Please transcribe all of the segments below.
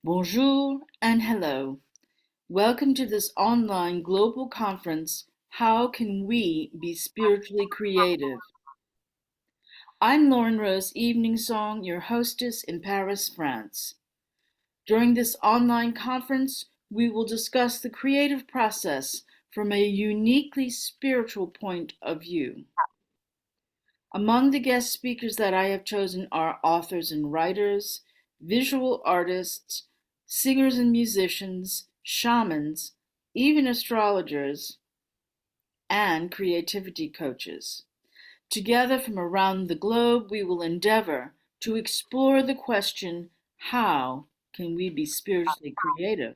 Bonjour and hello. Welcome to this online global conference, How Can We Be Spiritually Creative? I'm Lauren Rose Evening Song, your hostess in Paris, France. During this online conference, we will discuss the creative process from a uniquely spiritual point of view. Among the guest speakers that I have chosen are authors and writers, visual artists, singers and musicians, shamans, even astrologers, and creativity coaches. Together from around the globe, we will endeavor to explore the question, how can we be spiritually creative?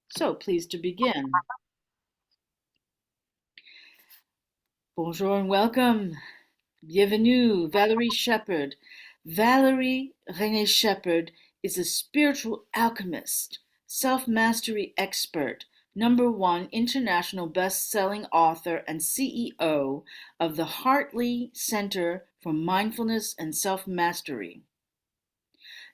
So, pleased to begin. Bonjour and welcome. Bienvenue, Valerie Shepherd. Valerie Renee Shepherd is a spiritual alchemist, self-mastery expert, #1 international best-selling author and CEO of the Hartley Center for Mindfulness and Self-Mastery.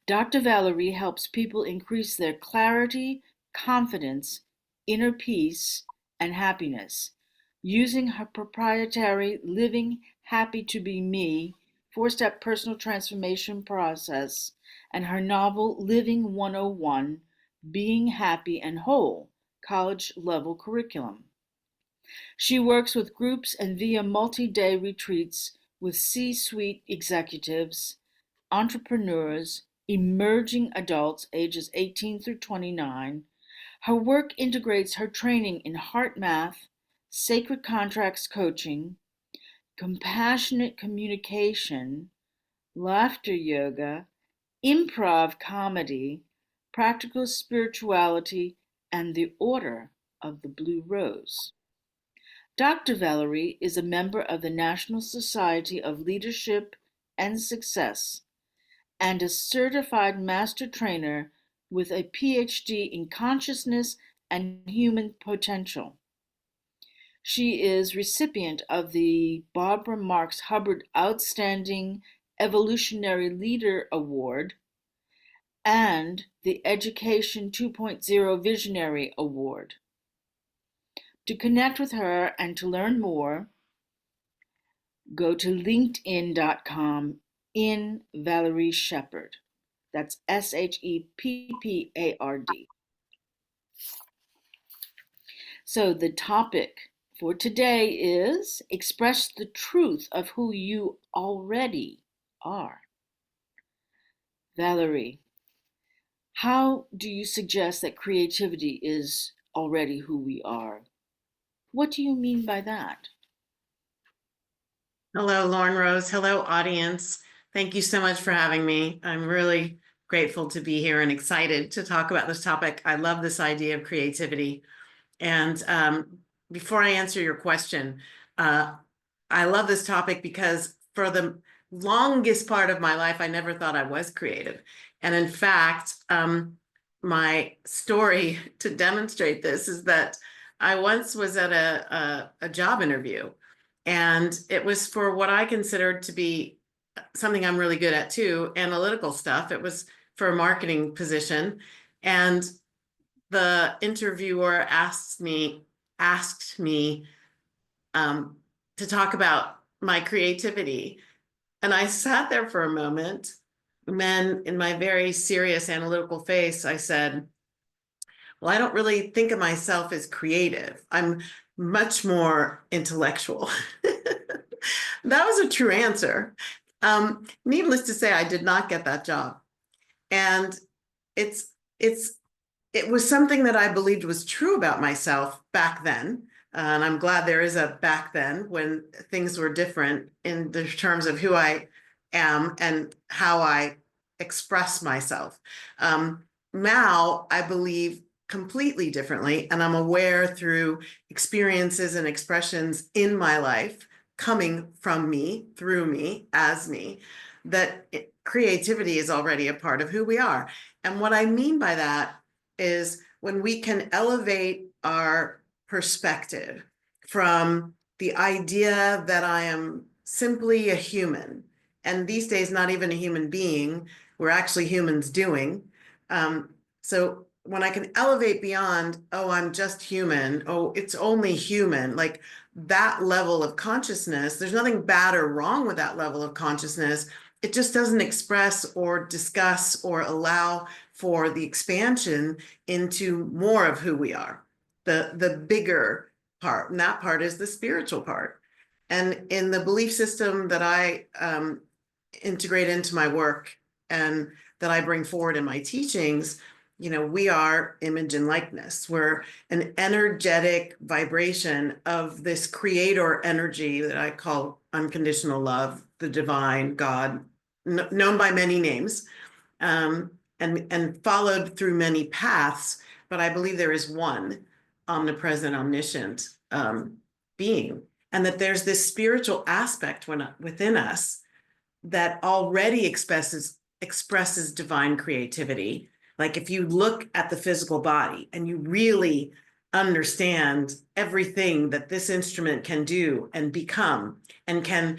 Dr. Valerie helps people increase their clarity, confidence, inner peace, and happiness using her proprietary Living Happy to Be Me 4-step personal transformation process and her novel Living 101 Being Happy and Whole college level curriculum. She works with groups and via multi-day retreats with C-suite executives, entrepreneurs, emerging adults ages 18 through 29. Her work integrates her training in heart math, sacred contracts coaching, compassionate communication, laughter yoga, improv comedy, practical spirituality, and the Order of the Blue Rose. Dr. Valerie is a member of the National Society of Leadership and Success and a certified master trainer with a PhD in consciousness and human potential. She is recipient of the Barbara Marx Hubbard Outstanding Evolutionary Leader Award and the Education 2.0 Visionary Award. To connect with her and to learn more, go to linkedin.com in Valerie Shepherd. That's Sheppard. So the topic for today is express the truth of who you already are. Valerie, how do you suggest that creativity is already who we are? What do you mean by that? Hello, Lauren Rose. Hello, audience. Thank you so much for having me. I'm really grateful to be here and excited to talk about this topic. I love this idea of creativity. And before I answer your question, I love this topic because for the longest part of my life, I never thought I was creative. And in fact, my story to demonstrate this is that I once was at a job interview, and it was for what I considered to be something I'm really good at too, analytical stuff. It was for a marketing position. And the interviewer asked me to talk about my creativity. And I sat there for a moment. And then in my very serious analytical face, I said, well, I don't really think of myself as creative. I'm much more intellectual. That was a true answer. Needless to say, I did not get that job. And it's it was something that I believed was true about myself back then. And I'm glad there is a back then when things were different in the terms of who I am and how I express myself. Now I believe completely differently, and I'm aware through experiences and expressions in my life coming from me, through me, as me, that creativity is already a part of who we are. And what I mean by that is when we can elevate our perspective from the idea that I am simply a human, and these days not even a human being, we're actually humans doing, So when I can elevate beyond, oh, I'm just human, oh, it's only human, like that level of consciousness, there's nothing bad or wrong with that level of consciousness. It just doesn't express or discuss or allow for the expansion into more of who we are, the bigger part. And that part is the spiritual part. And in the belief system that I integrate into my work and that I bring forward in my teachings, we are image and likeness. We're an energetic vibration of this creator energy that I call unconditional love, the divine God, known by many names, and followed through many paths. But I believe there is one omnipresent, omniscient being, and that there's this spiritual aspect within us that already expresses divine creativity. Like if you look at the physical body and you really understand everything that this instrument can do and become and can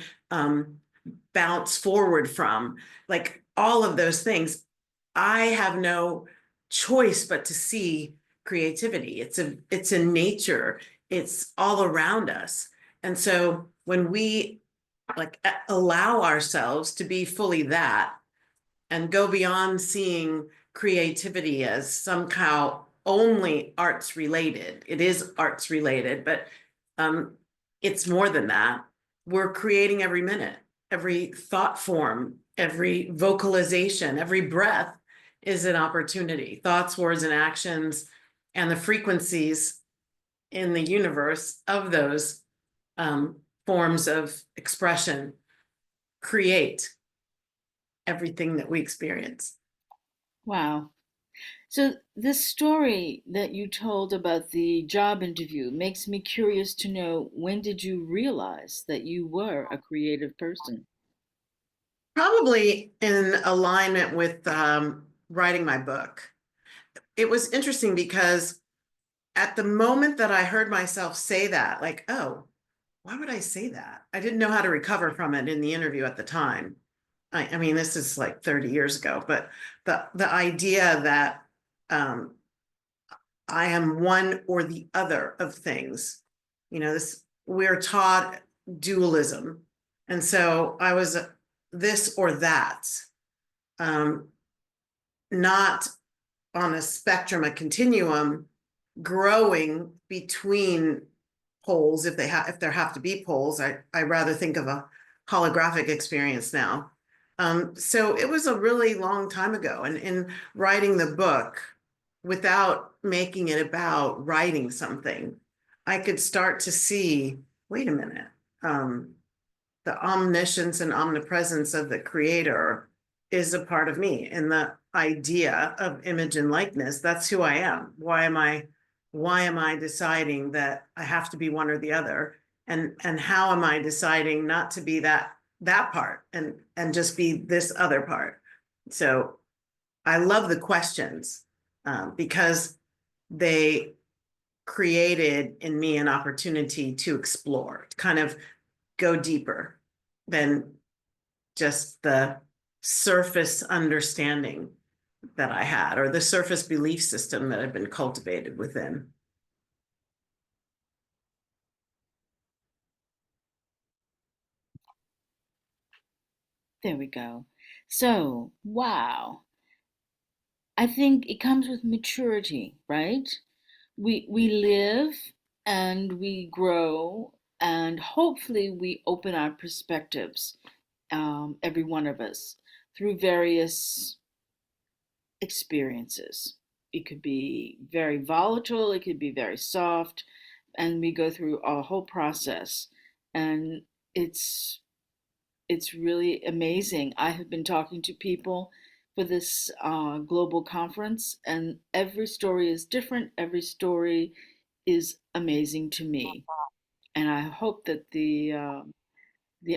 bounce forward from, like all of those things, I have no choice but to see creativity. It's in nature. It's all around us. And so when we like allow ourselves to be fully that and go beyond seeing creativity as somehow only arts related. It is arts related, but um, it's more than that. We're creating every minute, every thought form, every vocalization, every breath is an opportunity. Thoughts, words, and actions, and the frequencies in the universe of those um, forms of expression create everything that we experience. Wow. So, this story that you told about the job interview makes me curious to know, when did you realize that you were a creative person? Probably in alignment with writing my book. It was interesting because at the moment that I heard myself say that, like, oh, why would I say that? I didn't know how to recover from it in the interview at the time. I mean, this is like 30 years ago, but the idea that um, I am one or the other of things. This we're taught dualism. And so I was this or that, um, not on a spectrum, a continuum, growing between poles if there have to be poles. I rather think of a holographic experience now. So it was a really long time ago. And in writing the book, without making it about writing something, I could start to see, wait a minute, um, the omniscience and omnipresence of the creator is a part of me. And the idea of image and likeness, that's who I am. Why am I deciding that I have to be one or the other? And how am I deciding not to be that part and just be this other part? So I love the questions because they created in me an opportunity to explore, to kind of go deeper than just the surface understanding that I had or the surface belief system that had been cultivated within. There we go. So, wow. I think it comes with maturity, right? We live and we grow, and hopefully we open our perspectives, every one of us, through various experiences. It could be very volatile, it could be very soft, and we go through a whole process. And it's it's really amazing. I have been talking to people for this global conference, and every story is different. Every story is amazing to me, and I hope that the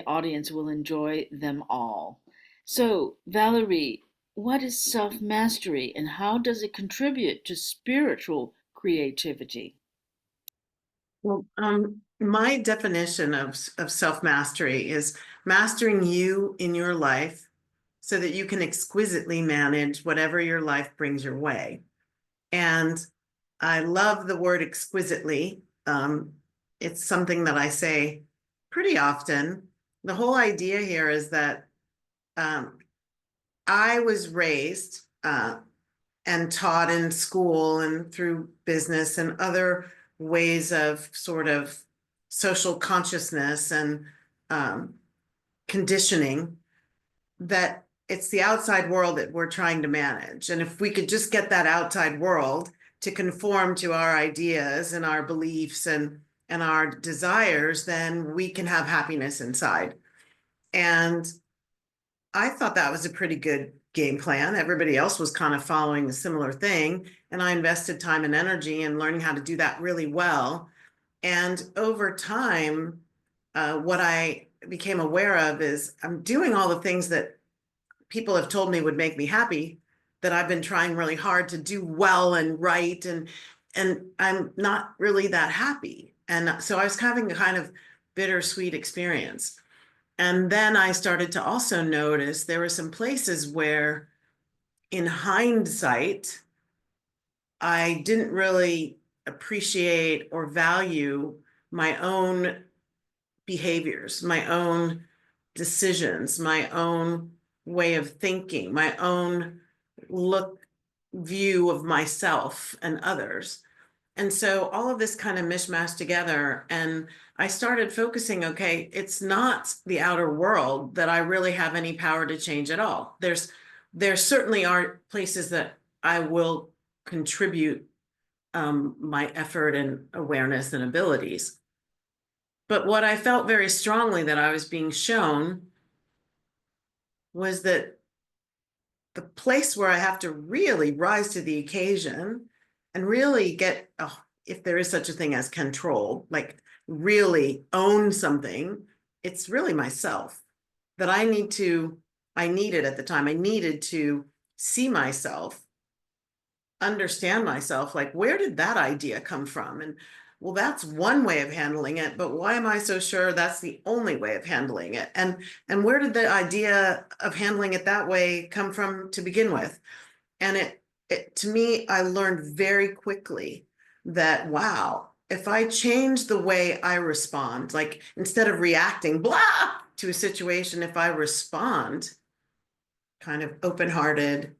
audience will enjoy them all. So, Valerie, what is self mastery, and how does it contribute to spiritual creativity? Well, my definition of self-mastery is mastering you in your life so that you can exquisitely manage whatever your life brings your way. And I love the word exquisitely. It's something that I say pretty often. The whole idea here is that um, I was raised and taught in school and through business and other ways of sort of social consciousness and um, conditioning, that it's the outside world that we're trying to manage. And if we could just get that outside world to conform to our ideas and our beliefs and our desires, then we can have happiness inside. And I thought that was a pretty good game plan. Everybody else was kind of following a similar thing. And I invested time and energy in learning how to do that really well. And over time, what I became aware of is I'm doing all the things that people have told me would make me happy, that I've been trying really hard to do well and right. And I'm not really that happy. And so I was having a kind of bittersweet experience. And then I started to also notice there were some places where, in hindsight, I didn't really appreciate or value my own behaviors, my own decisions, my own way of thinking, my own view of myself and others. And so all of this kind of mishmashed together. And I started focusing, okay, it's not the outer world that I really have any power to change at all. There certainly are places that I will contribute my effort and awareness and abilities. But what I felt very strongly that I was being shown was that the place where I have to really rise to the occasion and really get, oh, if there is such a thing as control, like really own something, it's really myself. That I needed at the time, I needed to see myself, understand myself, like, where did that idea come from? And well, that's one way of handling it, but why am I so sure that's the only way of handling it? And where did the idea of handling it that way come from to begin with? And it to me, I learned very quickly that, wow, if I change the way I respond, like instead of reacting blah to a situation, if I respond kind of open-hearted,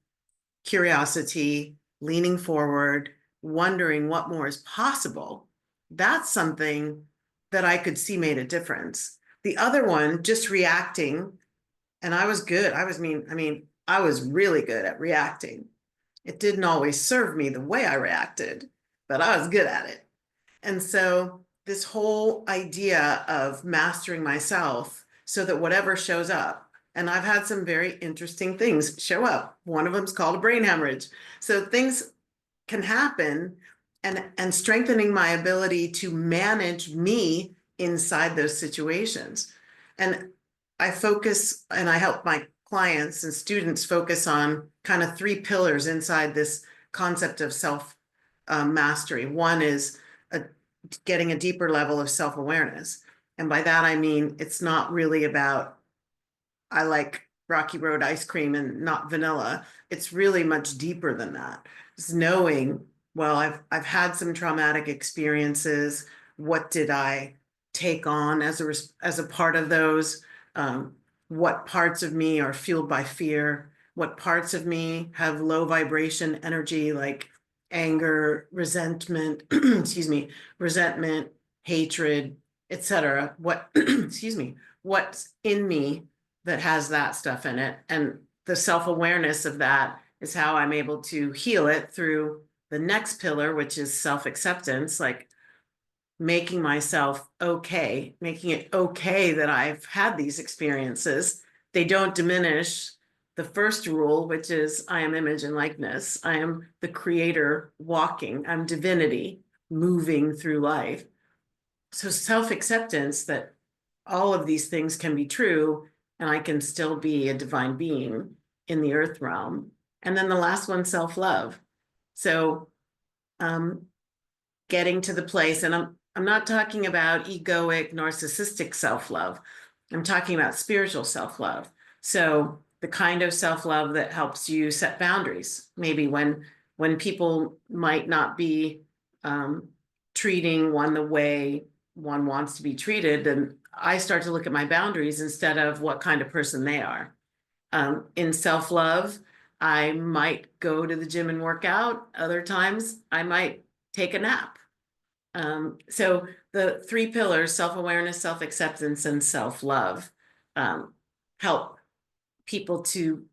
curiosity, leaning forward, wondering what more is possible, that's something that I could see made a difference. The other one, just reacting, and I was good. I was really good at reacting. It didn't always serve me the way I reacted, but I was good at it. And so this whole idea of mastering myself so that whatever shows up, and I've had some very interesting things show up. One of them is called a brain hemorrhage. So things can happen, and strengthening my ability to manage me inside those situations. And I focus and I help my clients and students focus on kind of three pillars inside this concept of self mastery. One is a, getting a deeper level of self-awareness. And by that, I mean, it's not really about, I like Rocky Road ice cream and not vanilla. It's really much deeper than that. It's knowing, well, I've had some traumatic experiences. What did I take on as a part of those? What parts of me are fueled by fear? What parts of me have low vibration energy like anger, resentment, excuse me, resentment, hatred, etc. What, excuse me, what's in me that has that stuff in it. And the self-awareness of that is how I'm able to heal it through the next pillar, which is self-acceptance, like making myself okay, making it okay that I've had these experiences. They don't diminish the first rule, which is I am image and likeness. I am the creator walking. I'm divinity moving through life. So self-acceptance that all of these things can be true and I can still be a divine being in the earth realm. And then the last one, self-love. So um, getting to the place, and I'm not talking about egoic, narcissistic self-love. I'm talking about spiritual self-love. So the kind of self-love that helps you set boundaries. Maybe when people might not be um, treating one the way one wants to be treated, then I start to look at my boundaries instead of what kind of person they are. In self-love, I might go to the gym and work out. Other times I might take a nap. So the three pillars, self-awareness, self-acceptance, and self-love, um, help people to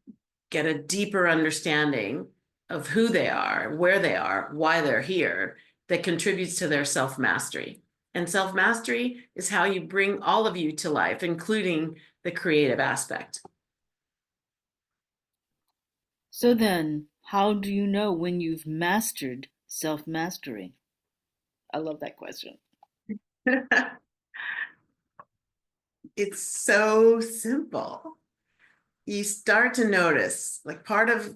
get a deeper understanding of who they are, where they are, why they're here, that contributes to their self-mastery. And self-mastery is how you bring all of you to life, including the creative aspect. So then, how do you know when you've mastered self-mastery? I love that question. It's so simple. You start to notice, like part of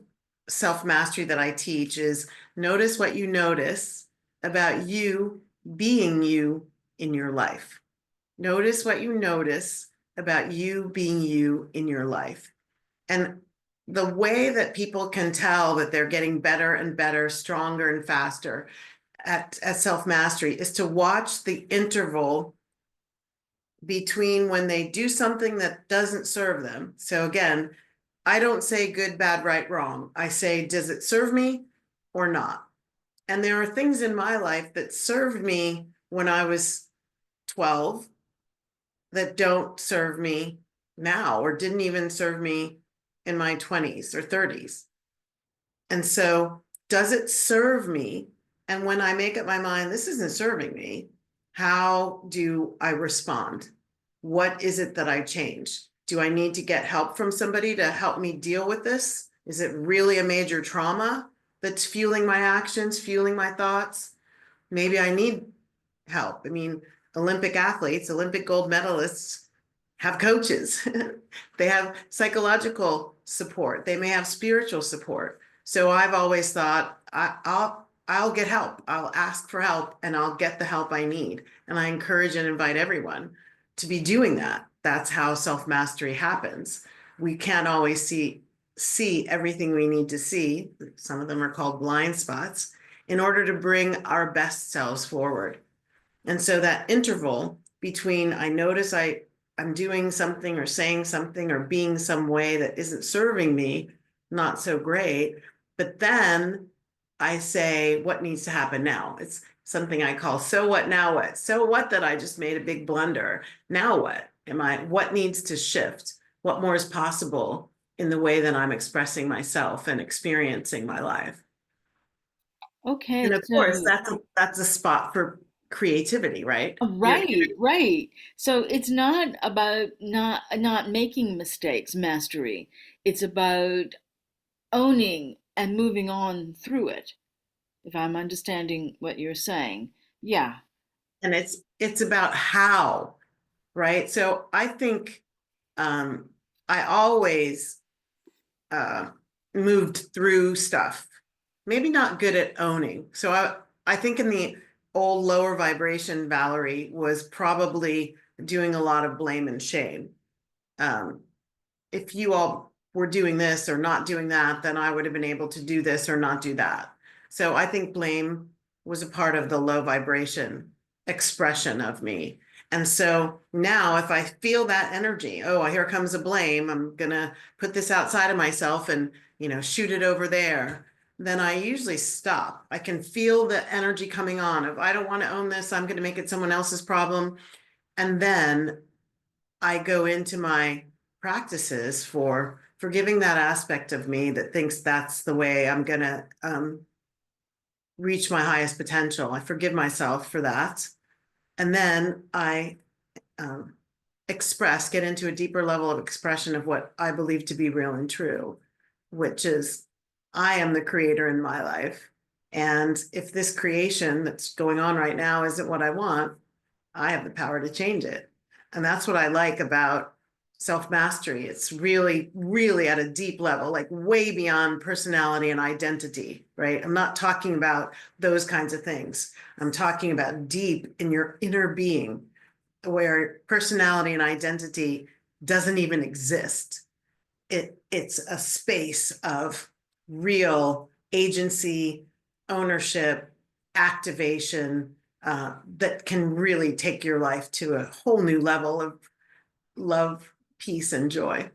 self-mastery that I teach is notice what you notice about you being you in your life. Notice what you notice about you being you in your life. And the way that people can tell that they're getting better and better, stronger and faster at self-mastery is to watch the interval between when they do something that doesn't serve them. So again, I don't say good, bad, right, wrong. I say, does it serve me or not? And there are things in my life that served me when I was 12 that don't serve me now or didn't even serve me in my 20s or 30s. And so, does it serve me? And when I make up my mind, this isn't serving me, how do I respond? What is it that I change? Do I need to get help from somebody to help me deal with this? Is it really a major trauma that's fueling my actions, fueling my thoughts? Maybe I need help. I mean, Olympic athletes, Olympic gold medalists have coaches. They have psychological support. They may have spiritual support. So I've always thought I'll get help. I'll ask for help and I'll get the help I need. And I encourage and invite everyone to be doing that. That's how self-mastery happens. We can't always see everything we need to see. Some of them are called blind spots in order to bring our best selves forward. And so that interval between I notice I'm doing something or saying something or being some way that isn't serving me, not so great. But then I say, what needs to happen now? It's something I call, so what, now what? So what that I just made a big blunder. Now what? What needs to shift? What more is possible in the way that I'm expressing myself and experiencing my life? And Okay, of course, so that's a spot for creativity, right? You're right, right. So it's not about not making mistakes, mastery. It's about owning and moving on through it, if I'm understanding what you're saying. Yeah. and it's about how, right? So I think um, I always uh, moved through stuff, maybe not good at owning. So I think in the old lower vibration, Valerie was probably doing a lot of blame and shame. Um, if you all were doing this or not doing that, then I would have been able to do this or not do that. So I think blame was a part of the low vibration expression of me. And so now if I feel that energy, oh, here comes a blame, I'm gonna put this outside of myself and shoot it over there, then I usually stop. I can feel the energy coming on of I don't want to own this, I'm gonna make it someone else's problem. And then I go into my practices for forgiving that aspect of me that thinks that's the way I'm going to reach my highest potential. I forgive myself for that. And then I um, get into a deeper level of expression of what I believe to be real and true, which is I am the creator in my life. And if this creation that's going on right now isn't what I want, I have the power to change it. And that's what I like about self-mastery. It's really, really at a deep level, like way beyond personality and identity, right? I'm not talking about those kinds of things. I'm talking about deep in your inner being, where personality and identity doesn't even exist. It's a space of real agency, ownership, activation, that can really take your life to a whole new level of love, peace, and joy.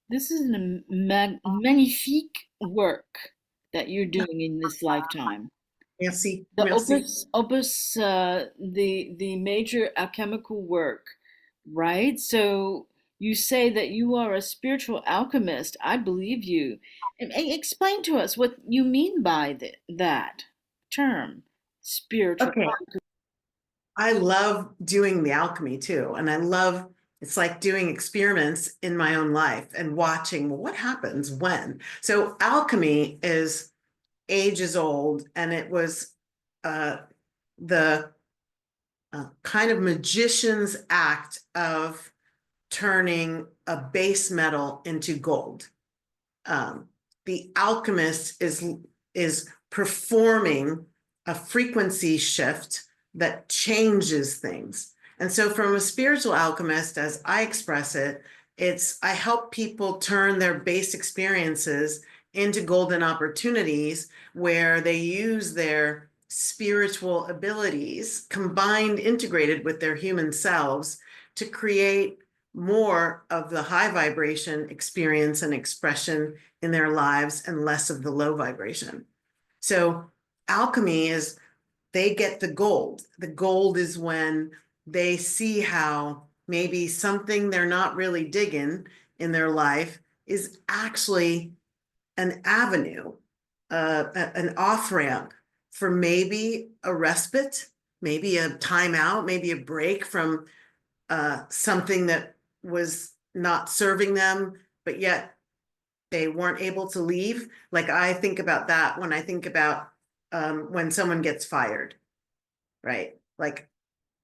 This is a magnifique work that you're doing in this lifetime. Merci, The merci. the major alchemical work, right? So you say that you are a spiritual alchemist. I believe you. Explain to us what you mean by that term, spiritual. Okay, I love doing the alchemy too. And I love, it's like doing experiments in my own life and watching, well, what happens when? So alchemy is ages old, and it was uh, the kind of magician's act of turning a base metal into gold. um, the alchemist is performing a frequency shift that changes things. And so from a spiritual alchemist, as I express it, it's I help people turn their base experiences into golden opportunities where they use their spiritual abilities combined, integrated with their human selves to create more of the high vibration experience and expression in their lives and less of the low vibration. So alchemy is they get the gold. The gold is when they see how maybe something they're not really digging in their life is actually an avenue, an off ramp for maybe a respite, maybe a timeout, maybe a break from something that was not serving them, but yet they weren't able to leave. Like I think about that when I think about when someone gets fired, right? Like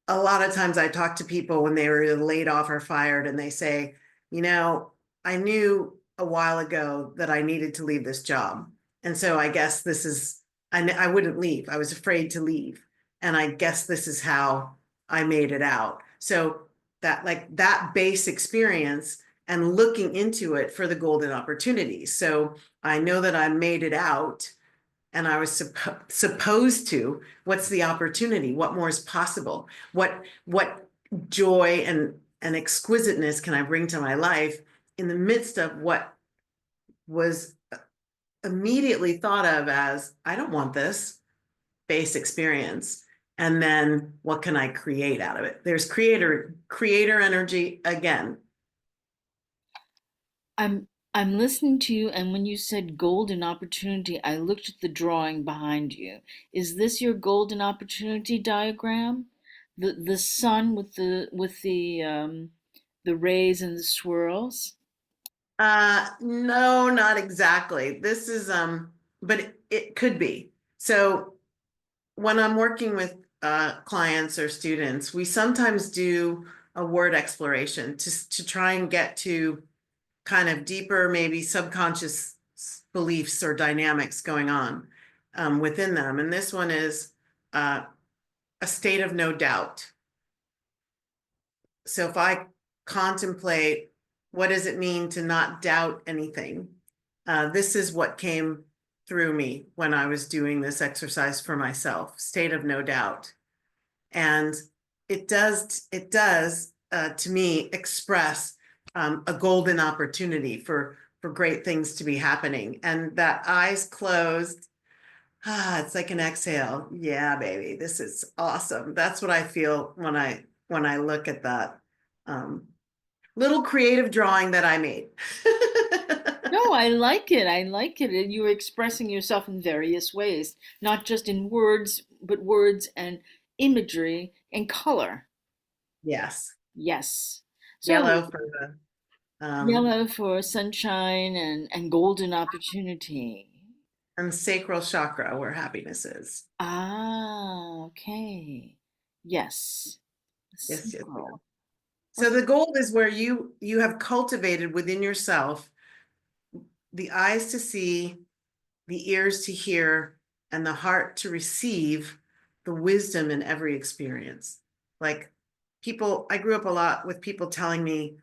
a lot of times I talk to people when they were laid off or fired, and they say, you know, I knew a while ago that I needed to leave this job. And so I guess this is, I wouldn't leave. I was afraid to leave. And I guess this is how I made it out. So that, like that base experience and looking into it for the golden opportunities. So I know that I made it out, and I was supposed to. What's the opportunity? What more is possible? What joy and exquisiteness can I bring to my life in the midst of what was immediately thought of as I don't want this base experience? And then what can I create out of it? There's creator energy again. I'm listening to you, and when you said golden opportunity, I looked at the drawing behind you. Is this your golden opportunity diagram? The sun with the rays and the swirls? No, not exactly. This is but it could be. So when I'm working with clients or students, we sometimes do a word exploration to try and get to kind of deeper, maybe subconscious beliefs or dynamics going on within them. And this one is uh, a state of no doubt. So if I contemplate what does it mean to not doubt anything, this is what came through me when I was doing this exercise for myself, state of no doubt. And it does to me express a golden opportunity for great things to be happening. And that eyes closed, it's like an exhale. Yeah, baby, this is awesome. That's what I feel when I look at that um, little creative drawing that I made. No, I like it. I like it. And you're expressing yourself in various ways, not just in words, but words and imagery and color. Yes, Yes. So yellow for the yellow for sunshine and golden opportunity. and sacral chakra where happiness is. Ah, okay. Yes. Yes, yes, yes. Sacral. So the goal is where you have cultivated within yourself the eyes to see, the ears to hear, and the heart to receive the wisdom in every experience. Like people, I grew up a lot with people telling me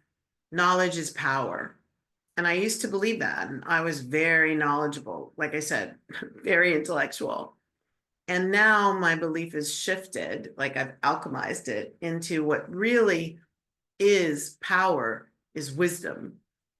knowledge is power. And I used to believe that. And I was very knowledgeable, like I said, very intellectual. And now my belief is shifted, like I've alchemized it into what really is power, is wisdom.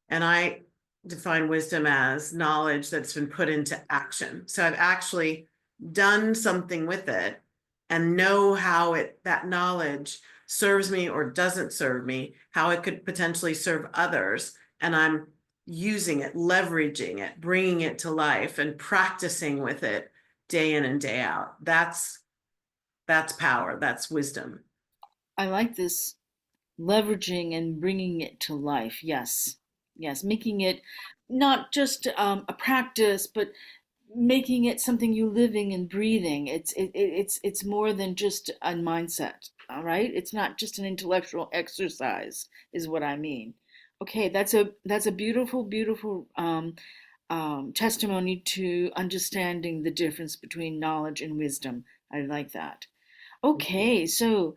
And I define wisdom as knowledge that's been put into action. So I've actually done something with it and know how that knowledge serves me or doesn't serve me, how it could potentially serve others. And I'm using it, leveraging it, bringing it to life and practicing with it day in and day out. That's power. That's wisdom. I like this leveraging and bringing it to life. Yes. Yes. Making it not just a practice, but making it something you living and breathing. It's more than just a mindset. All right. It's not just an intellectual exercise, is what I mean. Okay, that's a beautiful, beautiful testimony to understanding the difference between knowledge and wisdom. I like that. Okay, so,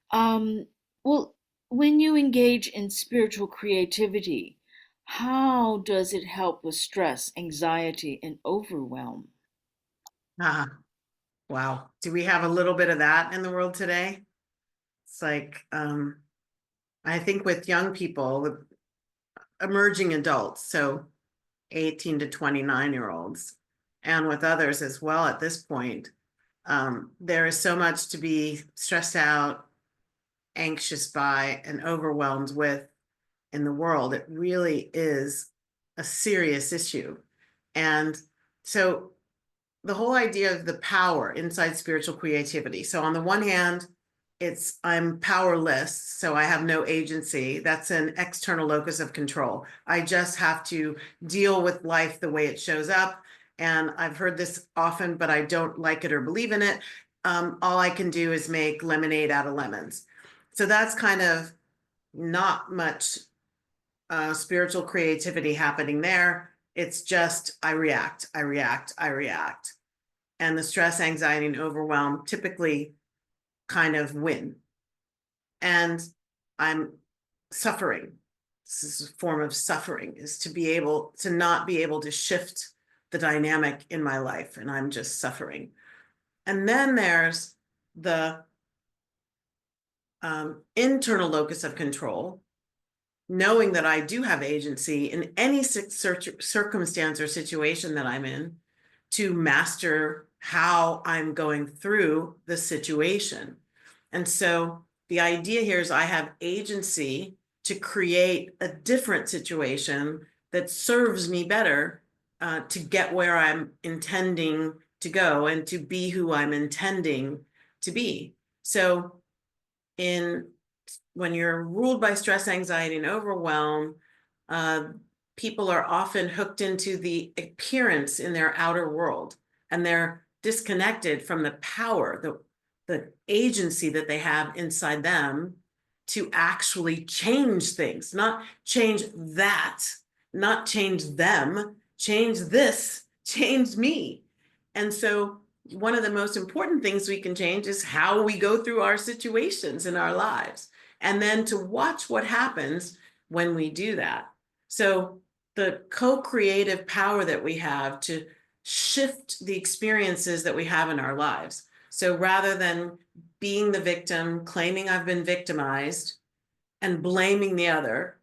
um, well, when you engage in spiritual creativity, how does it help with stress, anxiety, and overwhelm? Ah, wow. Do we have a little bit of that in the world today? It's like, I think with young people, with emerging adults, so 18 to 29-year-olds, and with others as well at this point, there is so much to be stressed out, anxious by, and overwhelmed with in the world. It really is a serious issue. And so the whole idea of the power inside spiritual creativity. So on the one hand, it's I'm powerless, so I have no agency. That's an external locus of control. I just have to deal with life the way it shows up. And I've heard this often, but I don't like it or believe in it. All I can do is make lemonade out of lemons. So that's kind of not much spiritual creativity happening there. It's just I react, I react, I react. And the stress, anxiety, and overwhelm typically kind of win. And I'm suffering. This is a form of suffering, is to be able to not be able to shift the dynamic in my life. And I'm just suffering. And then there's the internal locus of control, knowing that I do have agency in any circumstance or situation that I'm in to master how I'm going through the situation. And so the idea here is I have agency to create a different situation that serves me better to get where I'm intending to go and to be who I'm intending to be. So in when you're ruled by stress, anxiety, and overwhelm, uh, people are often hooked into the appearance in their outer world, and they're disconnected from the power, the agency that they have inside them to actually change things, not change that, not change them, change this, change me. And so one of the most important things we can change is how we go through our situations in our lives, and then to watch what happens when we do that. So the co-creative power that we have to shift the experiences that we have in our lives. So rather than being the victim, claiming I've been victimized and blaming the other,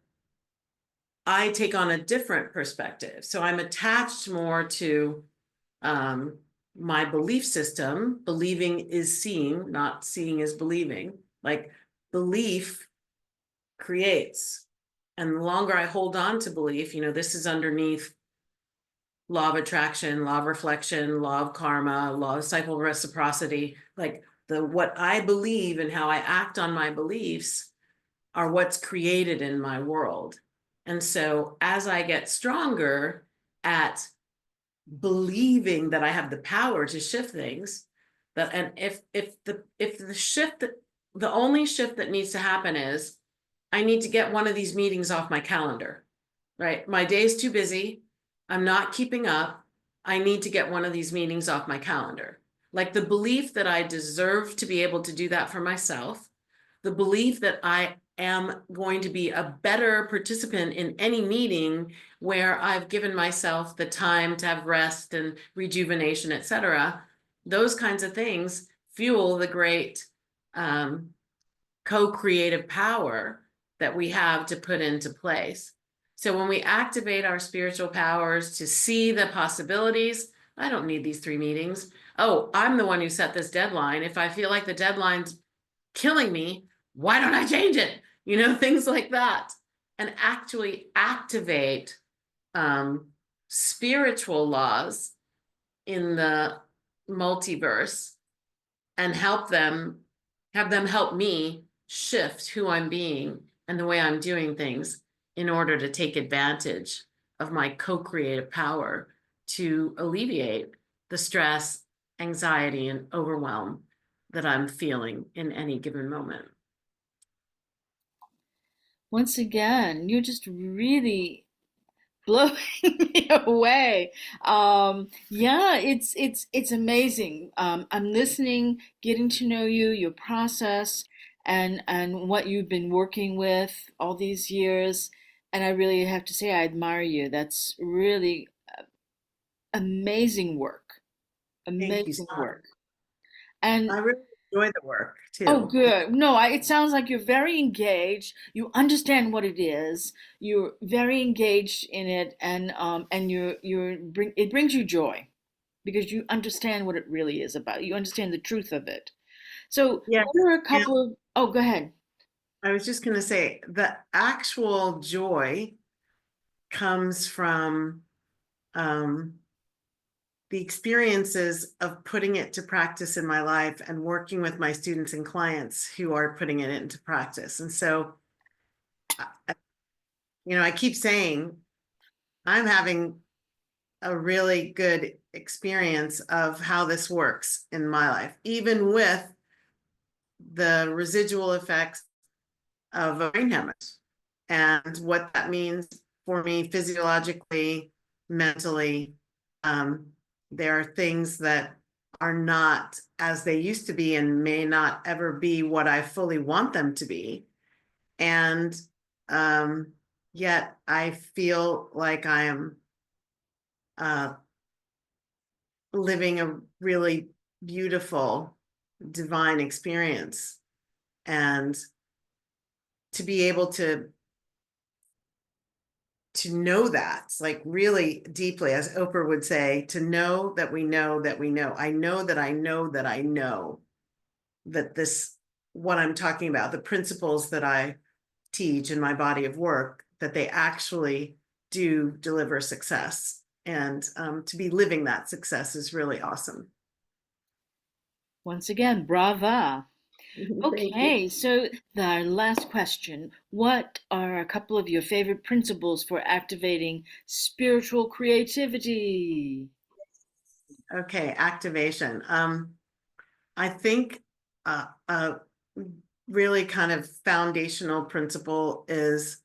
I take on a different perspective. So I'm attached more to um, my belief system. Believing is seeing, not seeing is believing. Like belief creates. And the longer I hold on to belief, this is underneath law of attraction, law of reflection, law of karma, law of cycle reciprocity. Like what I believe and how I act on my beliefs are what's created in my world. And so as I get stronger at believing that I have the power to shift things, that and if the shift that the only shift that needs to happen is I need to get one of these meetings off my calendar, right? My day's too busy. I'm not keeping up. I need to get one of these meetings off my calendar. Like the belief that I deserve to be able to do that for myself, the belief that I am going to be a better participant in any meeting where I've given myself the time to have rest and rejuvenation, etc. Those kinds of things fuel the great co-creative power that we have to put into place. So when we activate our spiritual powers to see the possibilities, I don't need these 3 meetings. Oh, I'm the one who set this deadline. If I feel like the deadline's killing me, why don't I change it? Things like that. And actually activate spiritual laws in the multiverse and have them help me shift who I'm being and the way I'm doing things in order to take advantage of my co-creative power to alleviate the stress, anxiety, and overwhelm that I'm feeling in any given moment. Once again, you're just really blowing me away. Yeah, it's amazing. I'm listening, getting to know you, your process, and what you've been working with all these years. And I really have to say, I admire you. That's really amazing work. Thank you so Amazing much. work. And I really enjoy the work oh, too. good. No, it sounds like you're very engaged. You understand what it is. You're very engaged in it, and it brings you joy because you understand what it really is about. You understand the truth of it. So, Yeah. what are a couple of? Oh, go ahead. I was just going to say the actual joy comes from um, the experiences of putting it to practice in my life and working with my students and clients who are putting it into practice. And so, I keep saying I'm having a really good experience of how this works in my life, even with the residual effects of a brain hemorrhage and what that means for me physiologically, mentally. Um, there are things that are not as they used to be and may not ever be what I fully want them to be. And um, yet I feel like I am uh, living a really beautiful, divine experience. And to be able to know that, like really deeply, as Oprah would say, to know that we know that we know. I know that I know that I know that this, what I'm talking about, the principles that I teach in my body of work, that they actually do deliver success. And to be living that success is really awesome. Once again, brava. Thank you. Okay, so our last question. What are a couple of your favorite principles for activating spiritual creativity? Okay, activation. I think a really kind of foundational principle is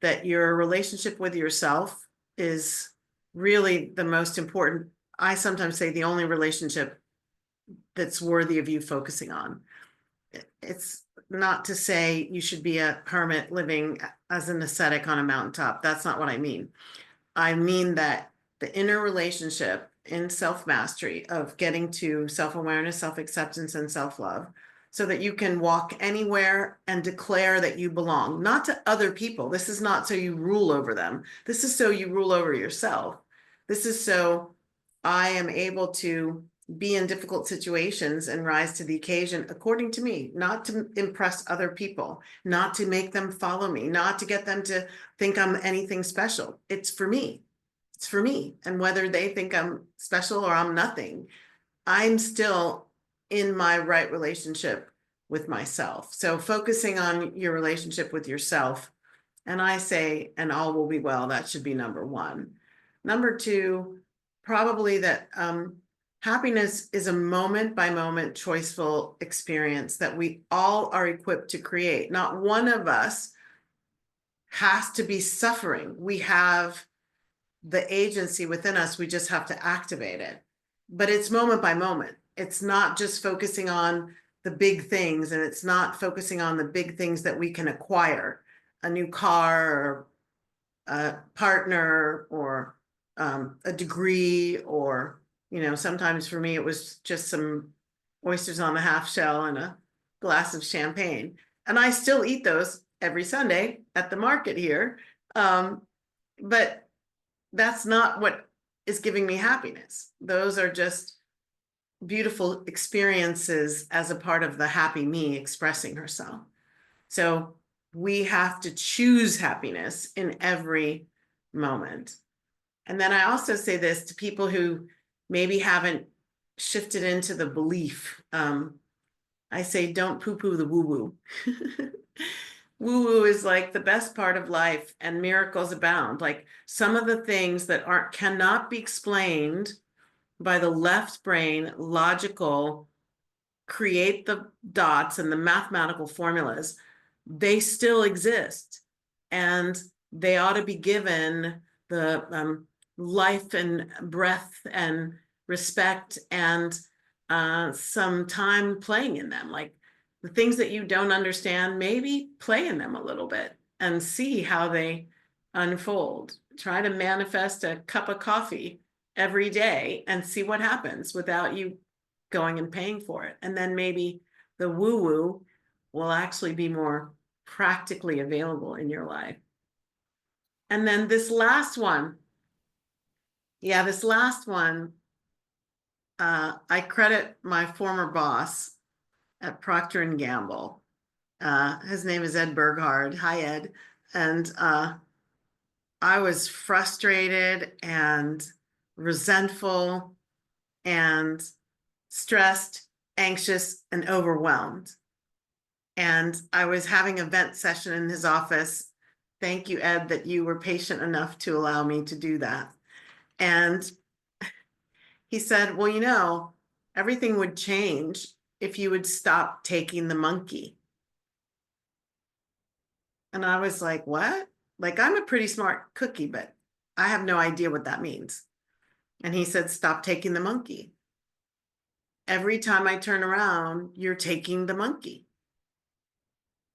that your relationship with yourself is really the most important. I sometimes say the only relationship that's worthy of you focusing on. It's not to say you should be a hermit living as an ascetic on a mountaintop. That's not what I mean. I mean that the inner relationship in self mastery of getting to self awareness, self acceptance, and self love so that you can walk anywhere and declare that you belong, not to other people. This is not so you rule over them. This is so you rule over yourself. This is so I am able to be in difficult situations and rise to the occasion according to me, not to impress other people, not to make them follow me, not to get them to think I'm anything special. It's for me. It's for me. And whether they think I'm special or I'm nothing, I'm still in my right relationship with myself. So focusing on your relationship with yourself, and I say, and all will be well, that should be number one. Number two, probably that happiness is a moment by moment choiceful experience that we all are equipped to create. Not one of us has to be suffering. We have the agency within us, we just have to activate it. But it's moment by moment. It's not just focusing on the big things, and it's not focusing on the big things that we can acquire, a new car or a partner or a degree, or, sometimes for me, it was just some oysters on the half shell and a glass of champagne. And I still eat those every Sunday at the market here. Um, but that's not what is giving me happiness. Those are just beautiful experiences as a part of the happy me expressing herself. So we have to choose happiness in every moment. And then I also say this to people who maybe haven't shifted into the belief. I say, don't poo poo the woo woo. Woo woo is like the best part of life, and miracles abound. Like some of the things that cannot be explained by the left brain, logical, create the dots and the mathematical formulas, they still exist. And they ought to be given the life and breath and respect and some time playing in them. Like the things that you don't understand, maybe play in them a little bit and see how they unfold. Try to manifest a cup of coffee every day and see what happens without you going and paying for it. And then maybe the woo woo will actually be more practically available in your life. And then this last one, I credit my former boss at Procter and Gamble. His name is Ed Berghard. Hi, Ed. And I was frustrated and resentful and stressed, anxious, and overwhelmed. And I was having a vent session in his office. Thank you, Ed, that you were patient enough to allow me to do that. And he said, well, everything would change if you would stop taking the monkey. And I was like, what? Like, I'm a pretty smart cookie, but I have no idea what that means. And he said, stop taking the monkey. Every time I turn around, you're taking the monkey.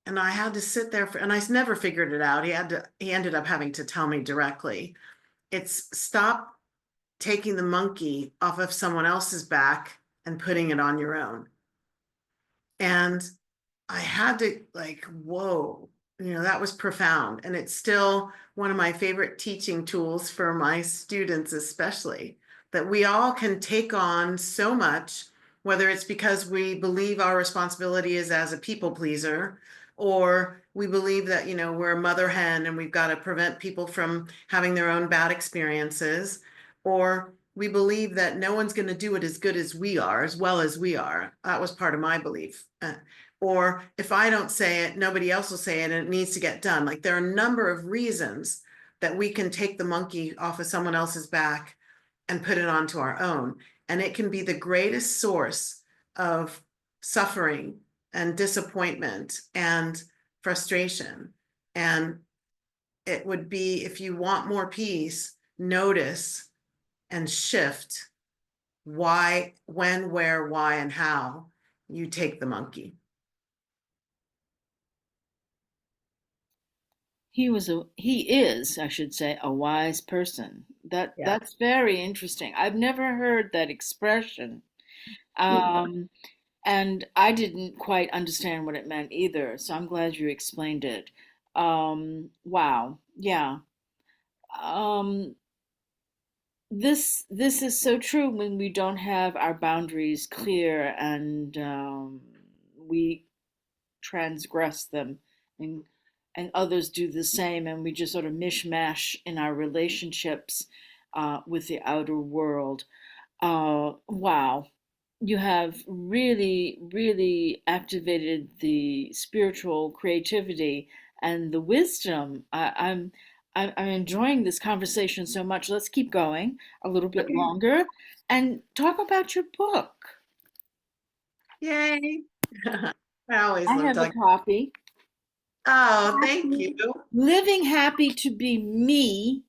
And I had to sit there and I never figured it out. He ended up having to tell me directly. It's stop taking the monkey off of someone else's back and putting it on your own. And I had to like, whoa, that was profound. And it's still one of my favorite teaching tools for my students, especially that we all can take on so much, whether it's because we believe our responsibility is as a people pleaser, or we believe that, we're a mother hen and we've got to prevent people from having their own bad experiences, or we believe that no one's going to do it as good as we are, as well as we are. That was part of my belief. Or if I don't say it, nobody else will say it, and it needs to get done. Like there are a number of reasons that we can take the monkey off of someone else's back and put it onto our own. And it can be the greatest source of suffering and disappointment and frustration. And it would be, if you want more peace, notice and shift why, when, where, why, and how you take the monkey. He is, I should say, a wise person. Yeah. That's very interesting. I've never heard that expression. Um, and I didn't quite understand what it meant either, so I'm glad you explained it. Wow. Yeah. Um, this is so true when we don't have our boundaries clear and we transgress them, and others do the same, and we just sort of mishmash in our relationships with the outer world. Wow, you have really, really activated the spiritual creativity and the wisdom. I'm enjoying this conversation so much. Let's keep going a little bit Okay. longer and talk about your book. Yay. I always I love have a talking. copy. Oh, thank you. Living Happy to Be Me,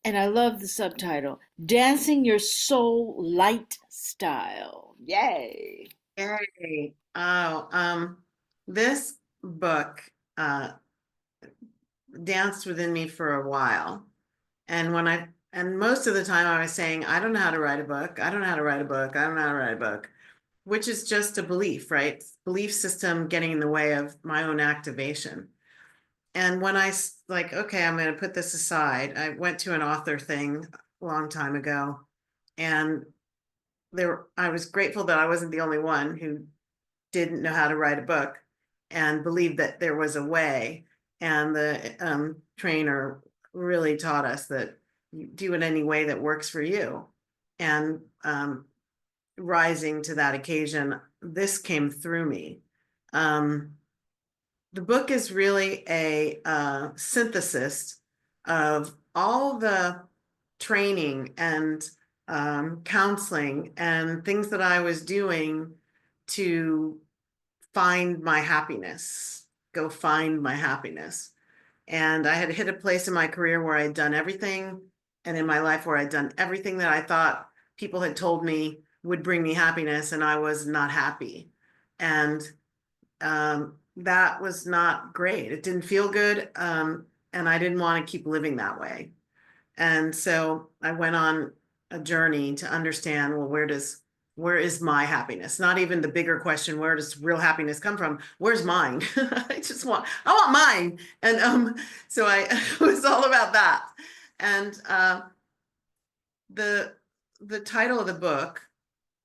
and I love the subtitle, Dancing Your Soul Light Style. Yay. Yay. Oh, this book danced within me for a while. And most of the time I was saying, I don't know how to write a book. I don't know how to write a book. I don't know how to write a book, which is just a belief, right? Belief system getting in the way of my own activation. And when like, okay, I'm going to put this aside, I went to an author thing a long time ago, and I was grateful that I wasn't the only one who didn't know how to write a book and believed that there was a way. And the trainer really taught us that you do it any way that works for you. And rising to that occasion, this came through me. Um, the book is really a synthesis of all the training and counseling and things that I was doing to find my happiness, go find my happiness. And I had hit a place in my career where I'd done everything, and in my life where I'd done everything that I thought people had told me would bring me happiness, and I was not happy. And that was not great. It didn't feel good. And I didn't want to keep living that way. And so I went on a journey to understand, well, where is my happiness? Not even the bigger question, where does real happiness come from? Where's mine? I want mine. And so it was all about that. And the the title of the book,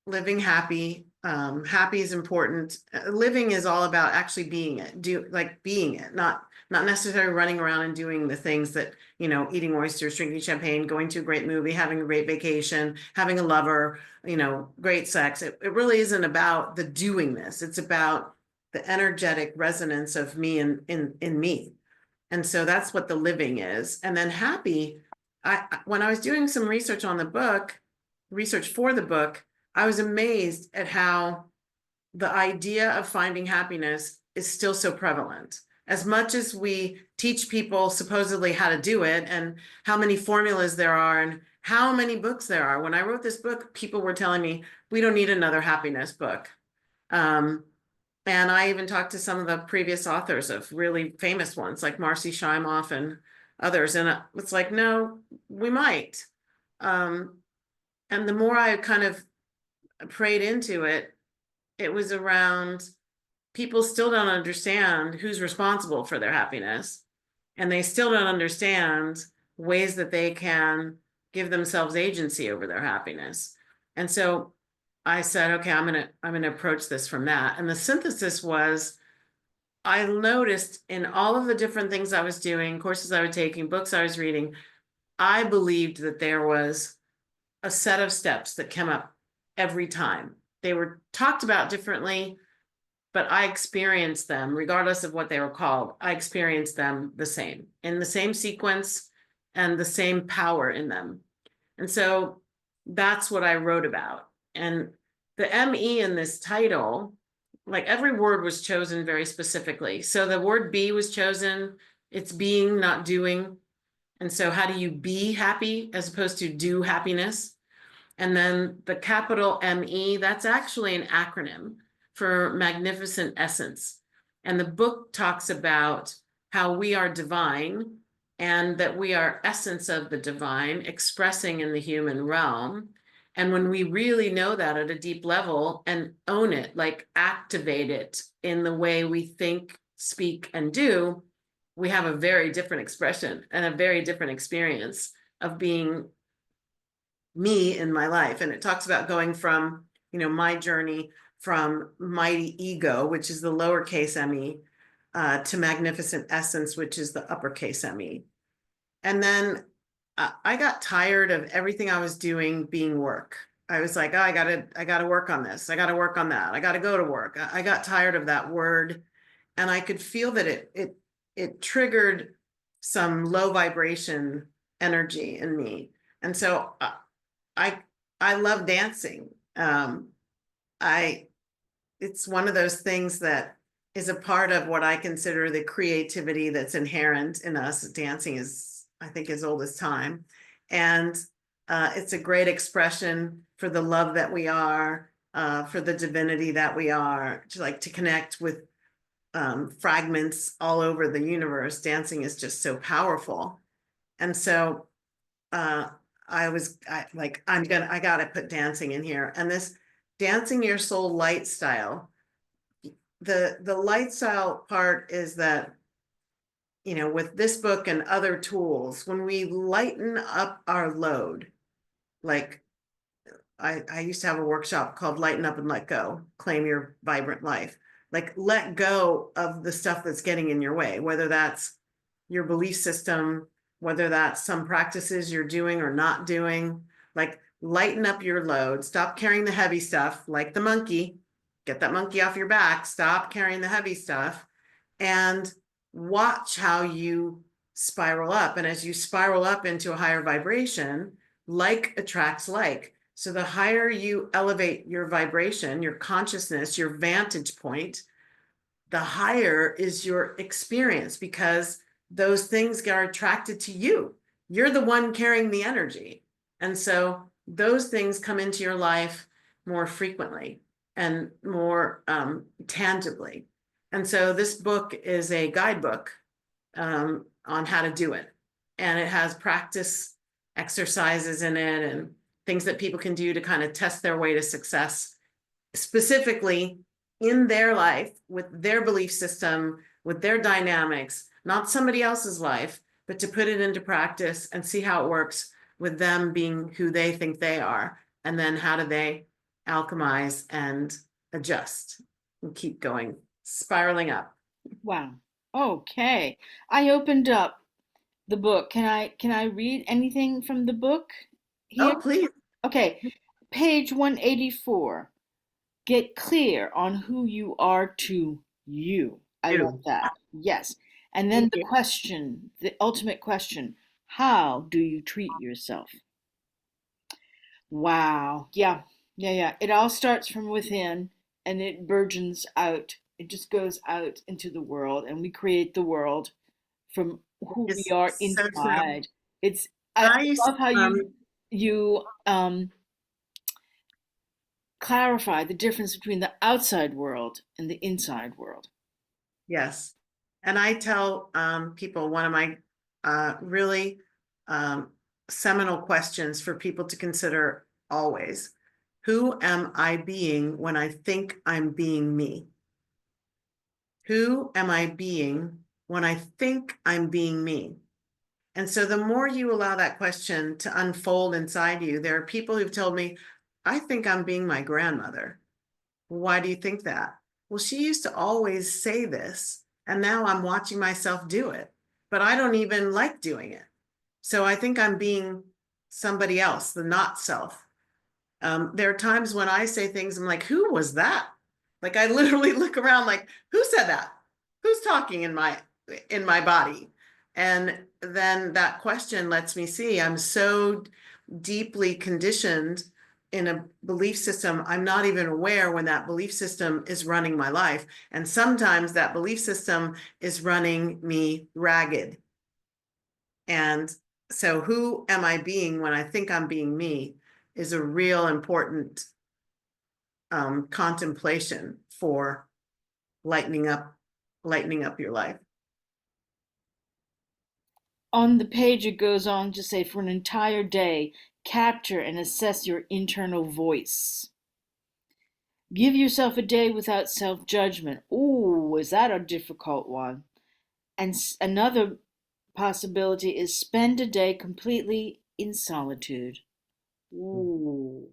Living Happy. Happy is important. Living is all about actually being it. Being it, not necessarily running around and doing the things that, eating oysters, drinking champagne, going to a great movie, having a great vacation, having a lover, great sex. It really isn't about the doing this. It's about the energetic resonance of me in me. And so that's what the living is. And then happy, when I was doing some research for the book, I was amazed at how the idea of finding happiness is still so prevalent. As much as we teach people supposedly how to do it and how many formulas there are and how many books there are. When I wrote this book, people were telling me, we don't need another happiness book. Um, and I even talked to some of the previous authors of really famous ones like Marcy Shimoff and others. And it's like, no, we might. Um, and the more I kind of prayed into it, it was around people still don't understand who's responsible for their happiness. And they still don't understand ways that they can give themselves agency over their happiness. And so I said, okay, I'm gonna approach this from that. And the synthesis was, I noticed in all of the different things I was doing, courses I was taking, books I was reading, I believed that there was a set of steps that came up every time. They were talked about differently, but I experienced them, regardless of what they were called. I experienced them the same, in the same sequence and the same power in them. And so that's what I wrote about. And the ME in this title, like every word was chosen very specifically. So the word be was chosen, it's being, not doing. And so how do you be happy as opposed to do happiness? And then the capital ME, that's actually an acronym for Magnificent Essence. And the book talks about how we are divine and that we are essence of the divine expressing in the human realm. And when we really know that at a deep level and own it, like activate it in the way we think, speak, and do, we have a very different expression and a very different experience of being me in my life. And it talks about going from, my journey from mighty ego, which is the lowercase me, to magnificent essence, which is the uppercase me. And then I got tired of everything I was doing being work. I was like, oh, I gotta work on this. I gotta work on that. I gotta go to work. I got tired of that word. And I could feel that it triggered some low vibration energy in me. And so I I love dancing. I It's one of those things that is a part of what I consider the creativity that's inherent in us. Dancing is, I think, as old as time, and it's a great expression for the love that we are. for the divinity that we are, to like to connect with fragments all over the universe. Dancing is just so powerful. And so uh, I gotta put dancing in here. And this dancing your soul light style, the light style part is that, with this book and other tools, when we lighten up our load, like I used to have a workshop called Lighten Up and Let Go, Claim Your Vibrant Life. Like, let go of the stuff that's getting in your way, whether that's your belief system, whether that's some practices you're doing or not doing. Like, lighten up your load, stop carrying the heavy stuff, like the monkey. Get that monkey off your back, stop carrying the heavy stuff, and watch how you spiral up. And as you spiral up into a higher vibration, like attracts like. So the higher you elevate your vibration, your consciousness, your vantage point, the higher is your experience, because those things are attracted to you. You're the one carrying the energy. And so those things come into your life more frequently and more tangibly. And so this book is a guidebook on how to do it. And it has practice exercises in it and things that people can do to kind of test their way to success, specifically in their life, with their belief system, with their dynamics, not somebody else's life, but to put it into practice and see how it works with them being who they think they are. And then how do they alchemize and adjust and keep going, spiraling up. Wow. Okay. I opened up the book. Can I read anything from the book here? Oh, please Okay. Page 184. Get clear on who you are to you. I love do. that. Yes. And then Thank the you. question, the ultimate question, how do you treat yourself? Wow. Yeah. Yeah, yeah. It all starts from within and it burgeons out. It just goes out into the world and we create the world from who we It's are so true. inside. It's I I used love how you clarify the difference between the outside world and the inside world. yes. And I tell people, one of my really um, seminal questions for people to consider always: who am I being when I think I'm being me? Who am I being when I think I'm being me? And so the more you allow that question to unfold inside you, there are people who've told me, I think I'm being my grandmother. Why do you think that? Well, she used to always say this, and now I'm watching myself do it, but I don't even like doing it. So I think I'm being somebody else, the not self. There are times when I say things, I'm like, who was that? Like, I literally look around like, who said that? Who's talking in my body? And then that question lets me see I'm so deeply conditioned in a belief system, I'm not even aware when that belief system is running my life. And sometimes that belief system is running me ragged. And so, who am I being when I think I'm being me is a real important contemplation for lightening up, lightening up your life. On the page, it goes on to say, for an entire day, capture and assess your internal voice. Give yourself a day without self judgment. Ooh, is that a difficult one? And another possibility is spend a day completely in solitude. Ooh,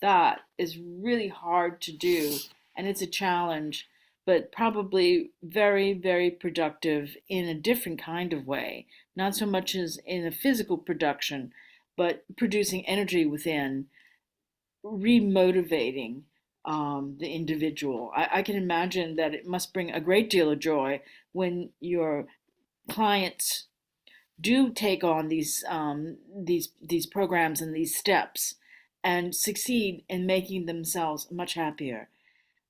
that is really hard to do, and it's a challenge, but probably very, very productive in a different kind of way. Not so much as in a physical production, but producing energy within, remotivating the individual. I can imagine that it must bring a great deal of joy when your clients do take on these programs and these steps and succeed in making themselves much happier.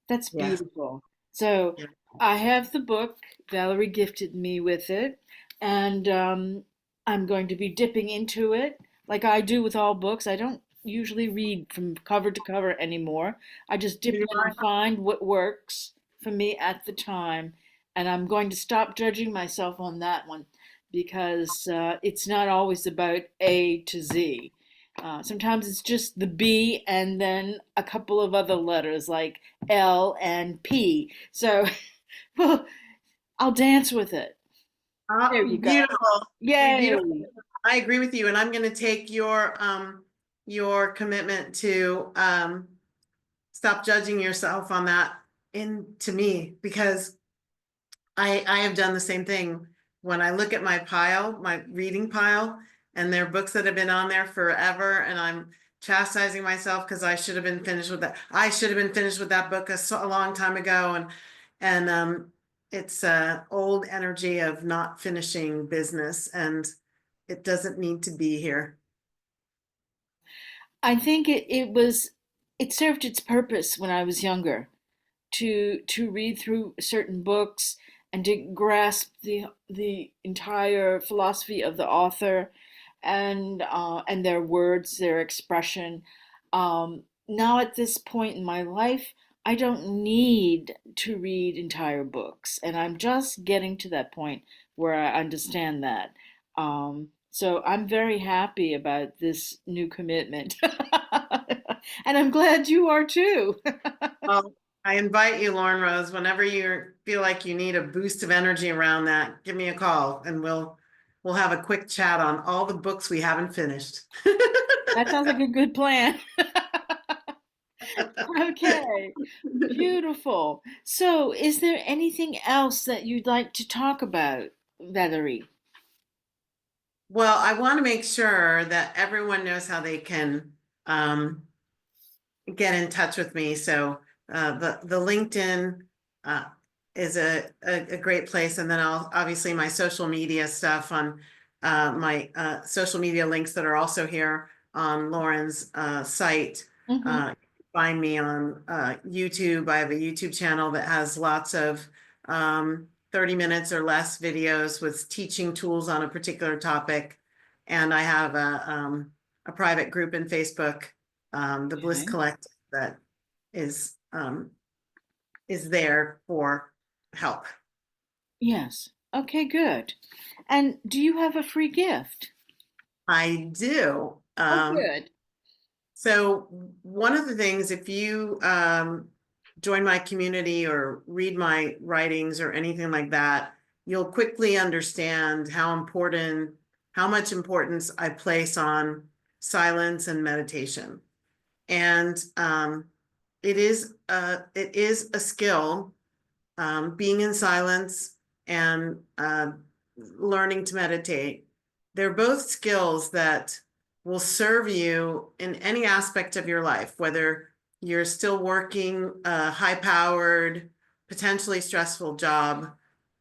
That's Yes. beautiful. So Yeah. I have the book. Valerie gifted me with it, and I'm going to be dipping into it like I do with all books. I don't usually read from cover to cover anymore. I just dip You in and find what works for me at the time. And I'm going to stop judging myself on that one because it's not always about A to Z. Sometimes it's just the B and then a couple of other letters like L and P. So, well, I'll dance with it. There you go. Beautiful. Yay. Beautiful. I agree with you, and I'm going to take your commitment to stop judging yourself on that into me, because I have done the same thing. When I look at my pile, my reading pile, and there are books that have been on there forever, and I'm chastising myself because I should have been finished with that. I should have been finished with that book a long time ago, and it's old energy of not finishing business, and it doesn't need to be here. I think it served its purpose when I was younger to read through certain books and to grasp the entire philosophy of the author and their words, their expression. Now at this point in my life, I don't need to read entire books, and I'm just getting to that point where I understand that. So I'm very happy about this new commitment. And I'm glad you are too. Well, I invite you, Lauren Rose, whenever you feel like you need a boost of energy around that, give me a call and we'll have a quick chat on all the books we haven't finished. That sounds like a good plan. Okay, beautiful. So, is there anything else that you'd like to talk about, Valerie? Well, I want to make sure that everyone knows how they can um, get in touch with me. So the LinkedIn uh, is a great place, and then I'll obviously my social media stuff on my social media links that are also here on Lauren's site. Mm-hmm. Find me on YouTube. I have a YouTube channel that has lots of 30 minutes or less videos with teaching tools on a particular topic, and I have a private group in Facebook, the Bliss Okay. Collective, that is is there for help. Yes. Okay, good. And do you have a free gift? I do. Oh, good. So one of the things, if you join my community or read my writings or anything like that, you'll quickly understand how much importance I place on silence and meditation. And it is a skill, being in silence and learning to meditate. They're both skills that will serve you in any aspect of your life, whether you're still working a high powered, potentially stressful job,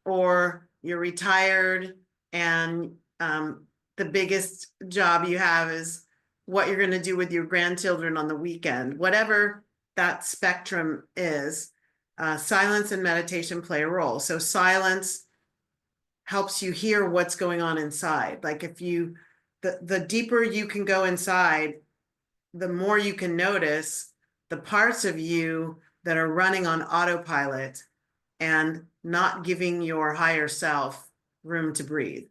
or you're retired and the biggest job you have is what you're going to do with your grandchildren on the weekend. Whatever that spectrum is, silence and meditation play a role. So silence helps you hear what's going on inside. Like if you, the deeper you can go inside, the more you can notice the parts of you that are running on autopilot and not giving your higher self room to breathe.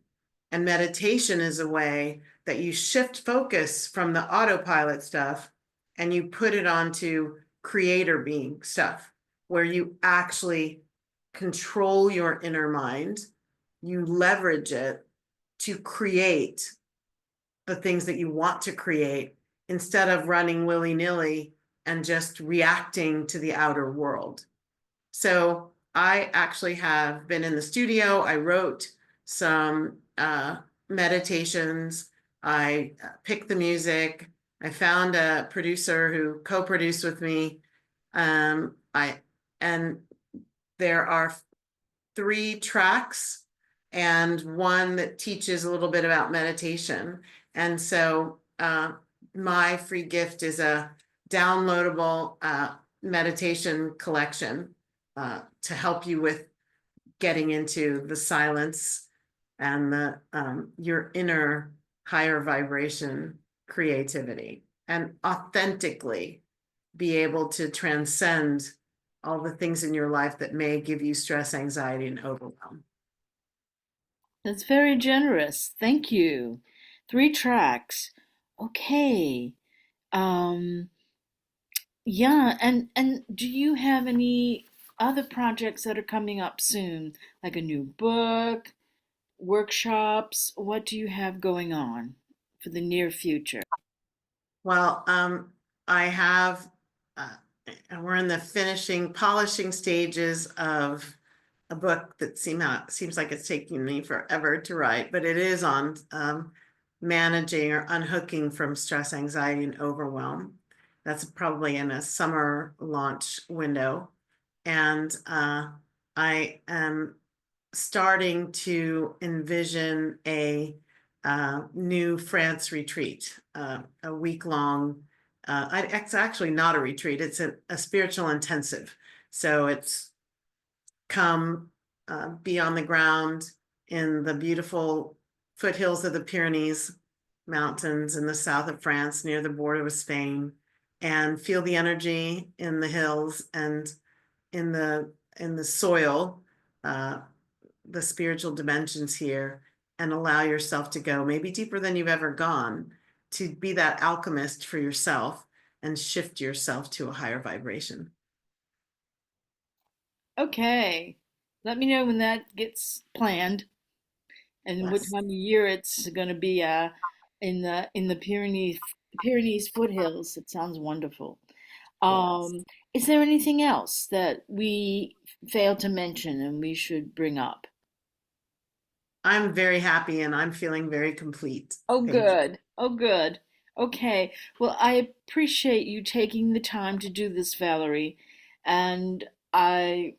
And meditation is a way that you shift focus from the autopilot stuff and you put it onto creator being stuff, where you actually control your inner mind. You leverage it to create the things that you want to create instead of running willy-nilly and just reacting to the outer world. So I actually have been in the studio. I wrote some meditations. I picked the music. I found a producer who co-produced with me. I and there are 3 tracks and one that teaches a little bit about meditation. And so my free gift is a downloadable meditation collection to help you with getting into the silence and the your inner higher vibration creativity. and authentically be able to transcend all the things in your life that may give you stress, anxiety, and overwhelm. That's very generous. Thank you. 3 tracks. Okay. Um, yeah, and do you have any other projects that are coming up soon, like a new book, workshops? What do you have going on for the near future? Well, I have, uh, we're in the finishing, polishing stages of a book that seems like it's taking me forever to write, but it is on managing or unhooking from stress, anxiety, and overwhelm. That's probably in a summer launch window. And I am starting to envision a new France retreat, a week long. It's actually not a retreat; it's a spiritual intensive. So it's come be on the ground in the beautiful foothills of the Pyrenees Mountains in the south of France, near the border with Spain, and feel the energy in the hills and in the soil, uh, the spiritual dimensions here, and allow yourself to go maybe deeper than you've ever gone, to be that alchemist for yourself and shift yourself to a higher vibration. Okay. Let me know when that gets planned and what Yes. time of year it's going to be in the Pyrenees foothills. It sounds wonderful. Yes. Is there anything else that we failed to mention and we should bring up? I'm very happy and I'm feeling very complete. Oh, Thank you. good. Oh, good. Okay. Well, I appreciate you taking the time to do this, Valerie. And I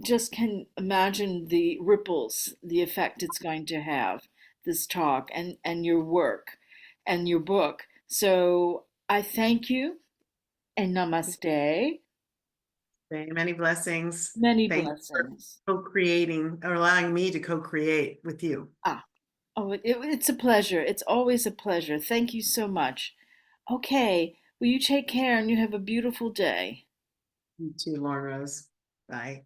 just can imagine the ripples, the effect it's going to have, this talk and your work and your book. So I thank you and namaste. Many blessings. Many Thank you for blessings. co-creating or allowing me to co-create with you. Ah, oh, it's a pleasure. It's always a pleasure. Thank you so much. Okay, well, you take care and you have a beautiful day. You too, Lauren Rose. Bye.